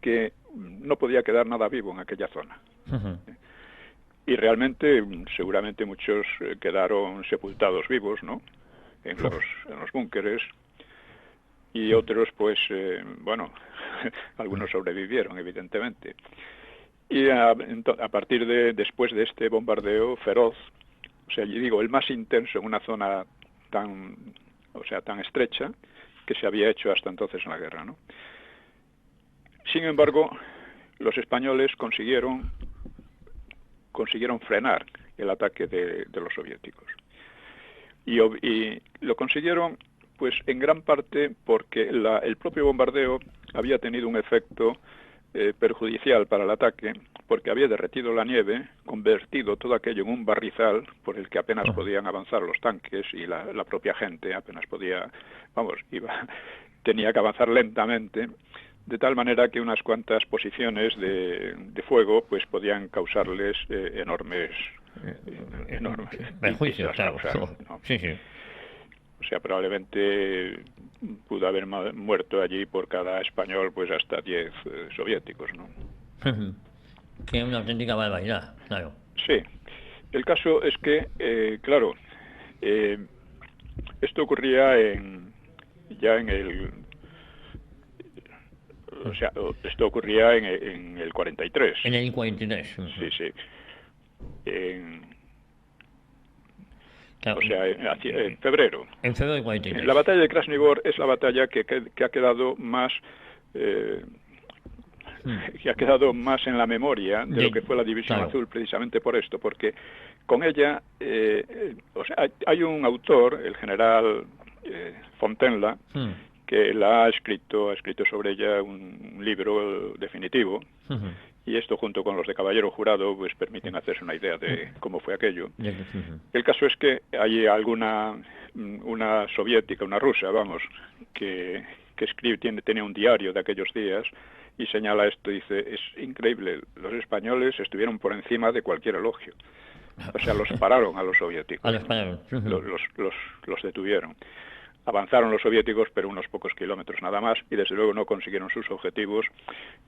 que no podía quedar nada vivo en aquella zona. Y realmente, seguramente muchos quedaron sepultados vivos, ¿no? En los búnkeres. Y otros, pues, algunos sobrevivieron, evidentemente. Y a partir después de este bombardeo feroz, el más intenso en una zona tan estrecha que se había hecho hasta entonces en la guerra, ¿no? Sin embargo, los españoles consiguieron frenar el ataque de los soviéticos. Y lo consiguieron, pues, en gran parte porque el propio bombardeo había tenido un efecto perjudicial para el ataque, porque había derretido la nieve, convertido todo aquello en un barrizal por el que apenas podían avanzar los tanques, y la propia gente apenas podía, tenía que avanzar lentamente, de tal manera que unas cuantas posiciones de fuego pues podían causarles enormes perjuicios, claro. ¿no? Sí, sí. O sea, probablemente pudo haber muerto allí por cada español pues hasta 10 soviéticos, ¿no? Que es una auténtica barbaridad, claro. Sí. El caso es que, esto ocurría esto ocurría en el 43. En el 43. Sí, sí. Claro, en febrero. En febrero del 43. La batalla de Krasnivor es la batalla que ha quedado más en la memoria de lo que fue la División Azul, precisamente por esto, porque con ella, hay un autor, el general Fontenla, que ha escrito sobre ella un libro definitivo, y esto junto con los de Caballero Jurado pues permiten hacerse una idea de cómo fue aquello. El caso es que hay una soviética, una rusa, que tenía un diario de aquellos días y señala esto, dice: es increíble, los españoles estuvieron por encima de cualquier elogio. O sea, los pararon a los soviéticos. Los detuvieron. Avanzaron los soviéticos, pero unos pocos kilómetros nada más, y desde luego no consiguieron sus objetivos,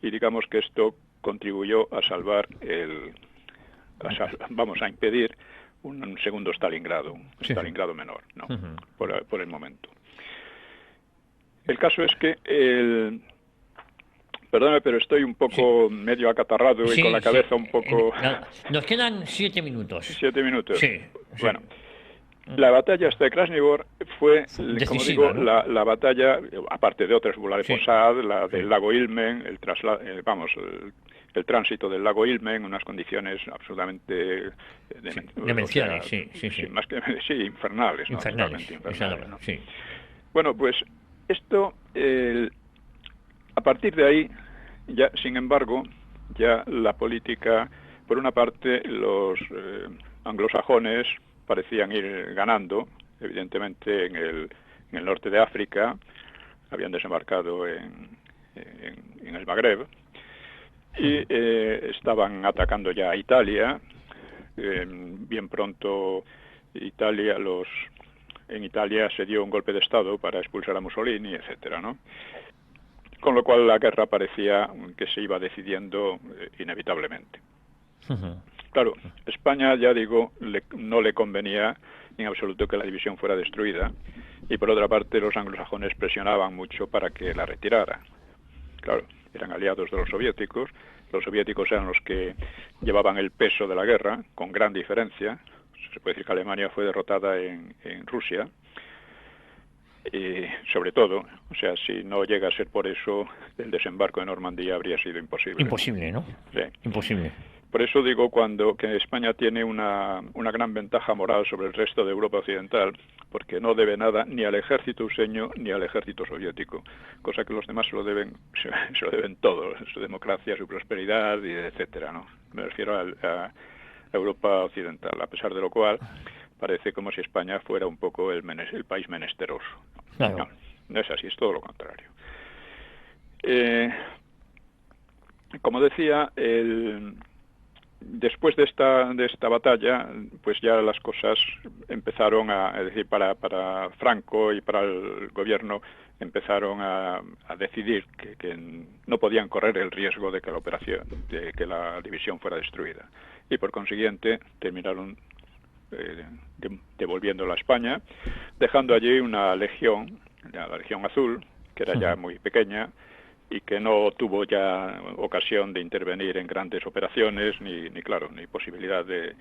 y digamos que esto contribuyó a salvar a impedir un segundo Stalingrado, Stalingrado menor, ¿no? Por el momento. El caso es que perdóname, pero estoy un poco medio acatarrado y con la cabeza un poco... Nos quedan 7 minutos. 7 minutos. Sí. Bueno. La batalla hasta de Krasnivor fue, decisiva, como digo, ¿no? la batalla, aparte de otras, la de Posad, la del lago Ilmen, el tránsito del lago Ilmen en unas condiciones absolutamente demenciales, infernales, ¿no? Infernales, ¿no? sí. Bueno, pues esto, a partir de ahí, ya, sin embargo, ya la política, por una parte, los anglosajones parecían ir ganando, evidentemente en el norte de África, habían desembarcado en el Magreb, y estaban atacando ya a Italia. Bien pronto en Italia se dio un golpe de Estado para expulsar a Mussolini, etcétera, ¿no? Con lo cual la guerra parecía que se iba decidiendo inevitablemente. Claro, España, ya digo, no le convenía en absoluto que la división fuera destruida, y por otra parte los anglosajones presionaban mucho para que la retirara. Claro, eran aliados de los soviéticos eran los que llevaban el peso de la guerra, con gran diferencia. Se puede decir que Alemania fue derrotada en Rusia, y sobre todo, o sea, si no llega a ser por eso, el desembarco en Normandía habría sido imposible. Imposible, ¿no? Sí. Imposible. Por eso digo que España tiene una gran ventaja moral sobre el resto de Europa occidental, porque no debe nada ni al ejército useño ni al ejército soviético, cosa que los demás se lo deben todo, su democracia, su prosperidad, y etcétera, ¿no? Me refiero a Europa occidental, a pesar de lo cual parece como si España fuera un poco el país menesteroso. Claro. No, no es así, es todo lo contrario. Como decía, después de esta batalla, pues ya las cosas empezaron es decir, para Franco y para el gobierno empezaron a decidir que no podían correr el riesgo de que la división fuera destruida, y por consiguiente terminaron devolviéndola a España, dejando allí una legión, la Legión Azul, que era ya muy pequeña y que no tuvo ya ocasión de intervenir en grandes operaciones ni posibilidad de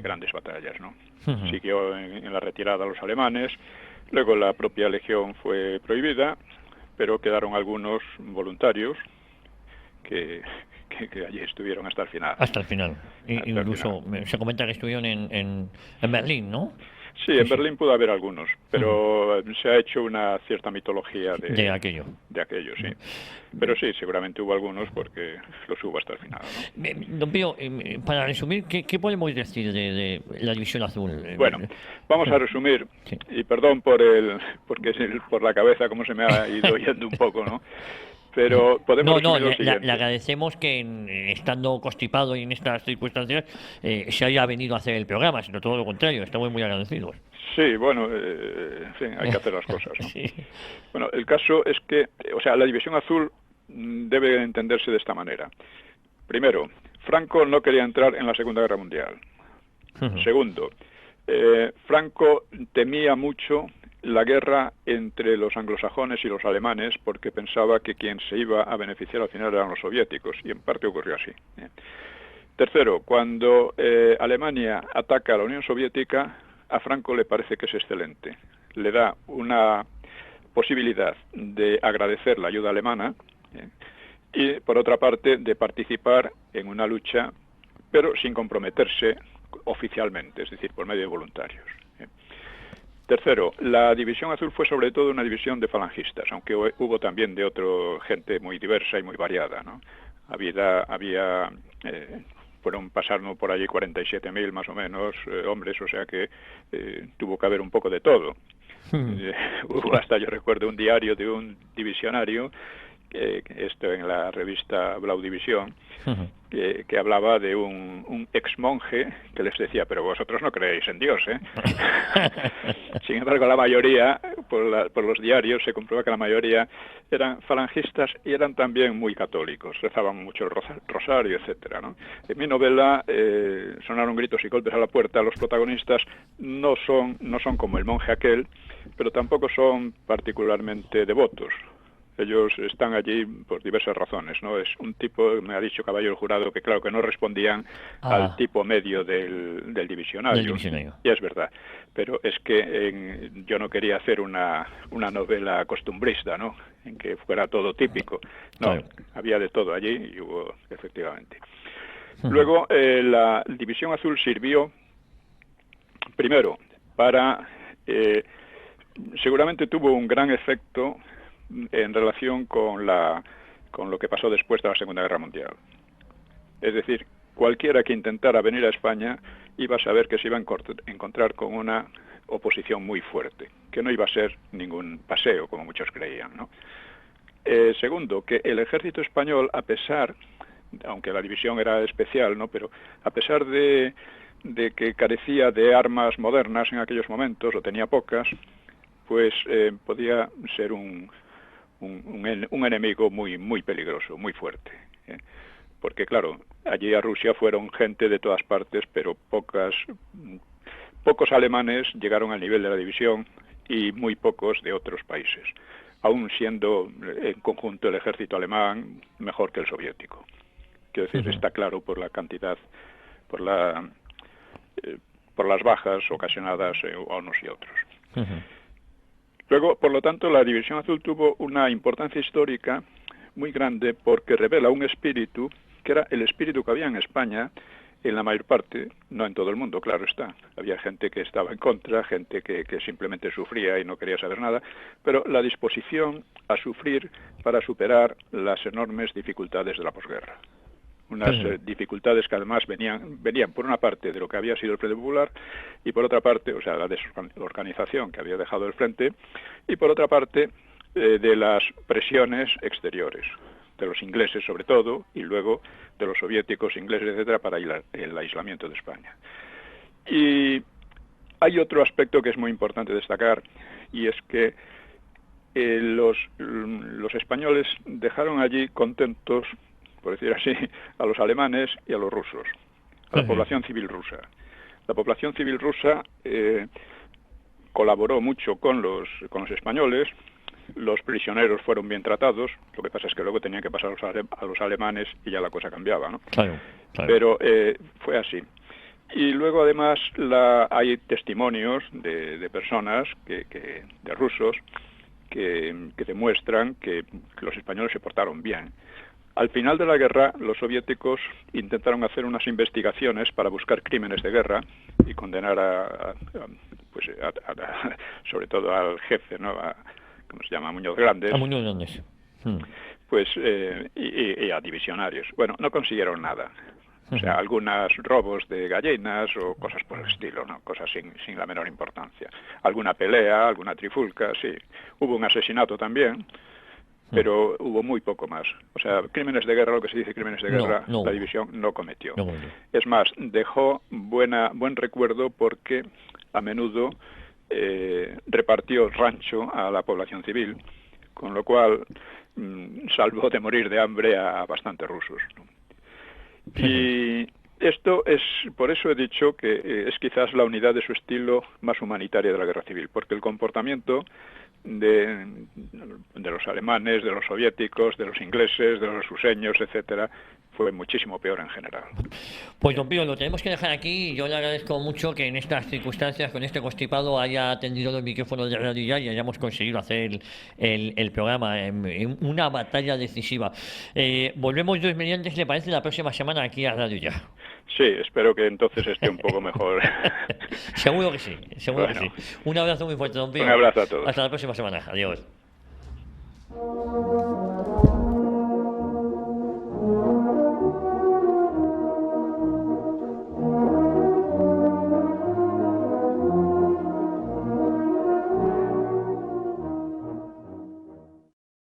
grandes batallas, ¿no? Siguió en la retirada a los alemanes. Luego la propia legión fue prohibida, pero quedaron algunos voluntarios que allí estuvieron hasta el final. Hasta el final. Incluso se comenta que estuvieron en Berlín, ¿no? Sí, en Berlín pudo haber algunos, pero se ha hecho una cierta mitología de aquello, sí. Pero sí, seguramente hubo algunos porque los hubo hasta el final, ¿no? Don Pío, para resumir, ¿qué podemos decir de la División Azul? Bueno, vamos a resumir, y perdón por la cabeza como se me ha ido yendo un poco, ¿no? Pero podemos resumir lo siguiente. Le agradecemos que estando constipado y en estas circunstancias se haya venido a hacer el programa, sino todo lo contrario, estamos muy agradecidos. Sí, bueno, en fin, hay que hacer las cosas, ¿no? Sí. Bueno, el caso es que, la División Azul debe entenderse de esta manera. Primero, Franco no quería entrar en la Segunda Guerra Mundial. Segundo, Franco temía mucho la guerra entre los anglosajones y los alemanes porque pensaba que quien se iba a beneficiar al final eran los soviéticos, y en parte ocurrió así. Tercero, cuando Alemania ataca a la Unión Soviética, a Franco le parece que es excelente. Le da una posibilidad de agradecer la ayuda alemana y, por otra parte, de participar en una lucha, pero sin comprometerse oficialmente, es decir, por medio de voluntarios. Tercero, la División Azul fue sobre todo una división de falangistas, aunque hubo también de gente muy diversa y muy variada, ¿no? Pasaron por allí 47.000 más o menos hombres, o sea que tuvo que haber un poco de todo. Hubo hasta, yo recuerdo, un diario de un divisionario, esto en la revista Blau División, que hablaba de un ex monje que les decía, pero vosotros no creéis en Dios, ¿eh? Sin embargo, la mayoría, por los diarios, se comprueba que la mayoría eran falangistas y eran también muy católicos, rezaban mucho el rosario, etcétera, ¿no? En mi novela sonaron gritos y golpes a la puerta. Los protagonistas no son como el monje aquel, pero tampoco son particularmente devotos. Ellos están allí por diversas razones, ¿no? Es un tipo, me ha dicho Caballero Jurado, que claro que no respondían al tipo medio del divisionario. Y es verdad. Pero es que yo no quería hacer una novela costumbrista, ¿no? En que fuera todo típico. No, claro. Había de todo allí y hubo, efectivamente. Luego, la División Azul sirvió, primero, para... seguramente tuvo un gran efecto en relación con lo que pasó después de la Segunda Guerra Mundial. Es decir, cualquiera que intentara venir a España iba a saber que se iba a encontrar con una oposición muy fuerte, que no iba a ser ningún paseo, como muchos creían, ¿no? Segundo, que el ejército español, a pesar, aunque la división era especial, ¿no?, pero a pesar de que carecía de armas modernas en aquellos momentos, o tenía pocas, pues podía ser un enemigo muy, muy peligroso, muy fuerte. Porque, claro, allí a Rusia fueron gente de todas partes, pero pocos alemanes llegaron al nivel de la división y muy pocos de otros países, aún siendo en conjunto el ejército alemán mejor que el soviético. Quiero decir, está claro por la cantidad, por las bajas ocasionadas a unos y otros. Luego, por lo tanto, la División Azul tuvo una importancia histórica muy grande porque revela un espíritu que era el espíritu que había en España en la mayor parte, no en todo el mundo, claro está. Había gente que estaba en contra, gente que simplemente sufría y no quería saber nada, pero la disposición a sufrir para superar las enormes dificultades de la posguerra. unas dificultades que además venían por una parte de lo que había sido el Frente Popular y por otra parte, o sea, la desorganización que había dejado el Frente, y por otra parte de las presiones exteriores, de los ingleses sobre todo, y luego de los soviéticos, ingleses, etcétera, para el aislamiento de España. Y hay otro aspecto que es muy importante destacar, y es que los españoles dejaron allí contentos, por decir así, a los alemanes y a los rusos, a la población civil rusa. La población civil rusa colaboró mucho con los españoles. Los prisioneros fueron bien tratados, lo que pasa es que luego tenían que pasar a los alemanes y ya la cosa cambiaba, ¿no? Claro. Pero fue así. Y luego además hay testimonios de personas, de rusos, que demuestran que los españoles se portaron bien. Al final de la guerra, los soviéticos intentaron hacer unas investigaciones para buscar crímenes de guerra y condenar sobre todo al jefe, ¿no? ¿Cómo se llama? Muñoz Grandes. A Muñoz Grandes. Pues, y a divisionarios. Bueno, no consiguieron nada. O sea, algunos robos de gallinas o cosas por el estilo, ¿no? Cosas sin la menor importancia. Alguna pelea, alguna trifulca, sí. Hubo un asesinato también, pero hubo muy poco más. O sea, crímenes de guerra, lo que se dice crímenes de guerra, la división no cometió. Es más, dejó buen recuerdo porque a menudo repartió rancho a la población civil, con lo cual salvó de morir de hambre a bastantes rusos, ¿no? Y esto es, por eso he dicho que es quizás la unidad de su estilo más humanitaria de la guerra civil, porque el comportamiento de los alemanes, de los soviéticos, de los ingleses, de los ruseños, etcétera, fue muchísimo peor en general. Pues don Pío, lo tenemos que dejar aquí. Yo le agradezco mucho que en estas circunstancias, con este constipado, haya atendido los micrófonos de Radio Ya y hayamos conseguido hacer el programa en una batalla decisiva. Volvemos Dios mediante, ¿le parece? La próxima semana aquí a Radio Ya. Sí, espero que entonces esté un poco mejor. Seguro que sí, seguro que sí. Un abrazo muy fuerte, don Pío. Un abrazo a todos. Hasta la próxima semana. Adiós.